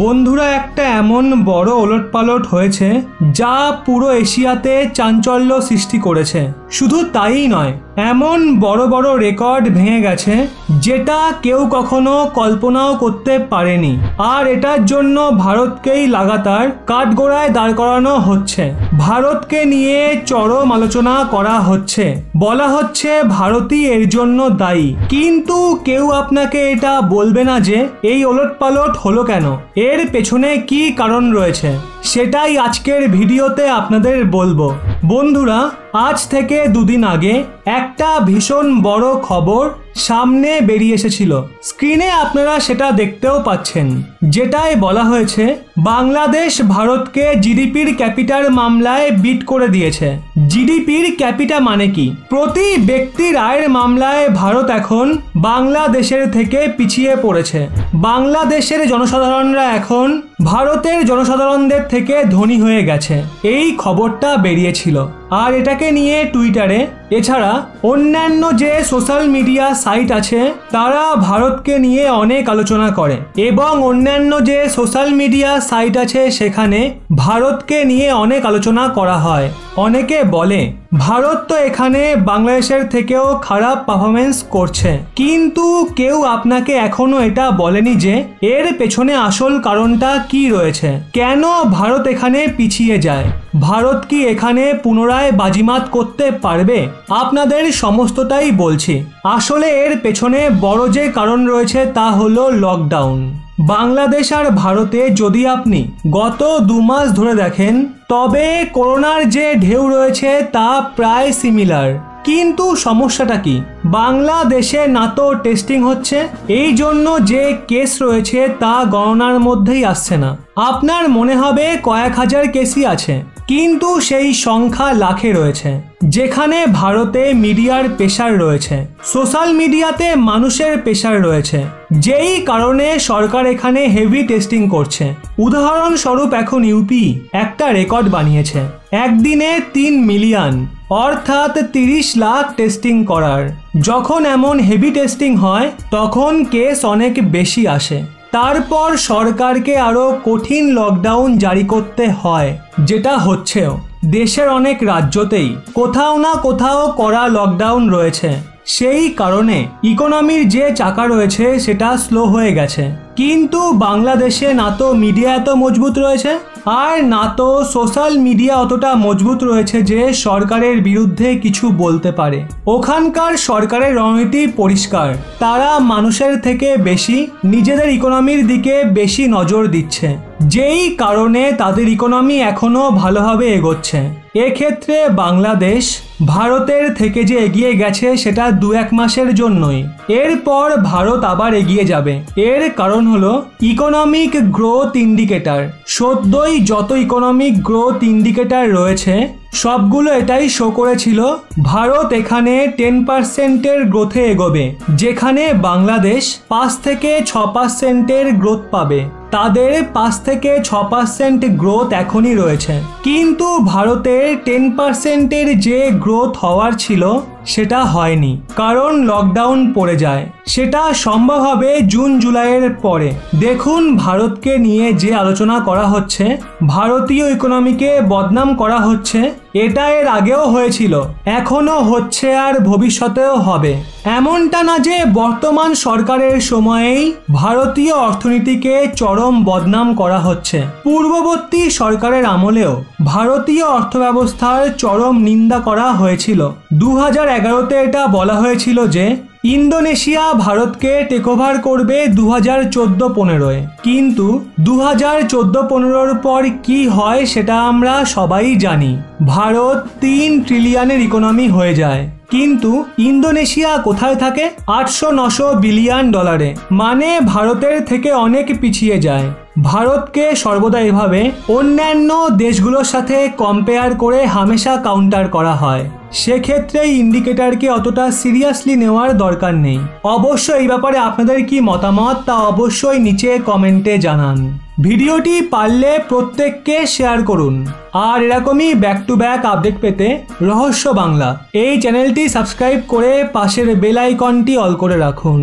বন্ধুরা একটা এমন বড় ওলটপালট হয়েছে যা পুরো এশিয়াতে চাঞ্চল্য সৃষ্টি করেছে। শুধু তাই নয়, এমন বড় বড় রেকর্ড ভেঙে গেছে যেটা কেউ কখনো কল্পনাও করতে পারেনি। আর এটার জন্য ভারতকেই লাগাতার কাঠগড়ায় দাঁড় করানো হচ্ছে। ভারতকে নিয়ে চরম আলোচনা করা হচ্ছে, বলা হচ্ছে ভারতই এর জন্য দায়ী। কিন্তু কেউ আপনাকে এটা বলবে না যে এই ওলটপালট হলো কেন, এর পেছনে কি কারণ রয়েছে। সেটাই আজকের ভিডিওতে আপনাদের বলবো। বন্ধুরা, আজ থেকে দুদিন আগে একটা ভীষণ বড় খবর সামনে বেরিয়ে এসেছিল। স্ক্রিনে আপনারা সেটা দেখতেও পাচ্ছেন, যেটায় বলা হয়েছে বাংলাদেশ ভারতকে জিডিপির ক্যাপিটার মামলায় বিট করে দিয়েছে। জিডিপির ক্যাপিটা মানে কি? প্রতি ব্যক্তির আয়ের মামলায় ভারত এখন বাংলাদেশের থেকে পিছিয়ে পড়েছে। বাংলাদেশের জনসাধারণরা এখন ভারতের জনসাধারণদের থেকে ধনী হয়ে গেছে, এই খবরটা বেরিয়েছিল। আর এটাকে নিয়ে টুইটারে এছাড়া অন্যান্য যে সোশ্যাল মিডিয়া সাইট আছে তারা ভারতকে নিয়ে অনেক আলোচনা করে, এবং অন্যান্য যে সোশ্যাল মিডিয়া সাইট আছে সেখানে ভারতকে নিয়ে অনেক আলোচনা করা হয়। অনেকে বলে ভারত তো এখানে বাংলাদেশের থেকেও খারাপ পারফরমেন্স করছে, কিন্তু কেউ আপনাকে এখনো এটা বলেনি যে এর পেছনে আসল কারণটা কি রয়েছে। কেন ভারত এখানে পিছিয়ে যায়? ভারত কি এখানে পুনরায় বাজিমাত করতে পারবে? আপনাদের সমস্তটাই বলছি। আসলে এর পেছনে বড় যে কারণ রয়েছে তা হলো লকডাউন। বাংলাদেশ আর ভারতে যদি আপনি গত 2 মাস ধরে দেখেন, তবে করোনার যে ঢেউ রয়েছে তা প্রায় সিমিলার। কিন্তু সমস্যাটা কি? বাংলাদেশে না তো টেস্টিং হচ্ছে, এই জন্য যে কেস রয়েছে তা গণনার মধ্যেই আসছে না। আপনার মনে হবে কয়েক হাজার কেসই আছে, কিন্তু সেই সংখ্যা লাখে রয়েছে। যেখানে ভারতে মিডিয়ার প্রেসার রয়েছে, সোশ্যাল মিডিয়াতে মানুষের প্রেসার রয়েছে, যেই কারণে সরকার এখানে হেভি টেস্টিং করছে। উদাহরণস্বরূপ এখন ইউপি একটা রেকর্ড বানিয়েছে, একদিনে 3 মিলিয়ন অর্থাৎ 30 লাখ টেস্টিং করার। যখন এমন হেভি টেস্টিং হয় তখন কেস অনেক বেশি আসে। তারপর সরকারকে আরো কঠিন লকডাউন জারি করতে হয়, যেটা হচ্ছেও। দেশের অনেক রাজ্যতেই কোথাও না কোথাও কড়া লকডাউন রয়েছে। সেই কারণে ইকোনমির যে চাকা রয়েছে সেটা স্লো হয়ে গেছে। কিন্তু বাংলাদেশে না তো মিডিয়া এত মজবুত রয়েছে, আর না তো সোশ্যাল মিডিয়া অতটা মজবুত রয়েছে যে সরকারের বিরুদ্ধে কিছু বলতে পারে। ওখানকার সরকারের রণনীতি পরিষ্কার, তারা মানুষের থেকে বেশি নিজেদের ইকোনমির দিকে বেশি নজর দিচ্ছে, যেই কারণে তাদের ইকোনমি এখনো ভালোভাবে এগোচ্ছে। এক্ষেত্রে বাংলাদেশ ভারতের থেকে যে এগিয়ে গেছে সেটা 2-1 মাসের জন্যই, এরপর ভারত আবার এগিয়ে যাবে। এর কারণ হলো ইকোনমিক গ্রোথ ইন্ডিকেটর। সদ্যই যত ইকোনমিক গ্রোথ ইন্ডিকেটর রয়েছে সবগুলো এটাই শো করেছিল ভারত এখানে 10%-এর গ্রোথে এগোবে, যেখানে বাংলাদেশ 5 থেকে 6%-এর গ্রোথ পাবে। তাদের 5 থেকে 6% গ্রোথ এখনই রয়েছে, কিন্তু ভারতের 10%-এর যে গ্রোথ হওয়ার ছিল সেটা হয়নি, কারণ লকডাউন পড়ে যায়। সেটা সম্ভব হবে জুন জুলাইয়ের পরে। দেখুন, ভারতকে নিয়ে যে আলোচনা করা হচ্ছে, ভারতীয় ইকোনমিকে বদনাম করা হচ্ছে, এটা এর আগেও হয়েছিল, এখনো হচ্ছে, আর ভবিষ্যতেও হবে। এমনটা না যে বর্তমান সরকারের সময়েই ভারতীয় অর্থনীতিকে চরম বদনাম করা হচ্ছে। পূর্ববর্তী সরকারের আমলেও ভারতীয় অর্থব্যবস্থার চরম নিন্দা করা হয়েছিল। 2011-তে এটা বলা হয়েছিল যে ইন্দোনেশিয়া ভারতকে টেকওভার করবে 2014-15-এ, কিন্তু 2014-15-র পর কি হয় সেটা আমরা সবাই জানি। ভারত 3 ট্রিলিয়নের ইকোনমি হয়ে যায়, কিন্তু ইন্দোনেশিয়া কোথায় থাকে? 800-900 বিলিয়ন ডলারে, মানে ভারতের থেকে অনেক পিছিয়ে যায়। ভারতকে সর্বদা এভাবে অন্যান্য দেশগুলোর সাথে কম্পেয়ার করে হামেশা কাউন্টার করা হয়। সেক্ষেত্রে ইন্ডিকেটরকে অতটা সিরিয়াসলি নেওয়ার দরকার নেই। অবশ্য এই ব্যাপারে আপনাদের কি মতামত তা অবশ্যই নিচে কমেন্টে জানান। ভিডিওটি পারলে প্রত্যেককে শেয়ার করুন, আর এরকমই ব্যাক টু ব্যাক আপডেট পেতে রহস্য বাংলা এই চ্যানেলটি সাবস্ক্রাইব করে পাশের বেল আইকনটি অল করে রাখুন।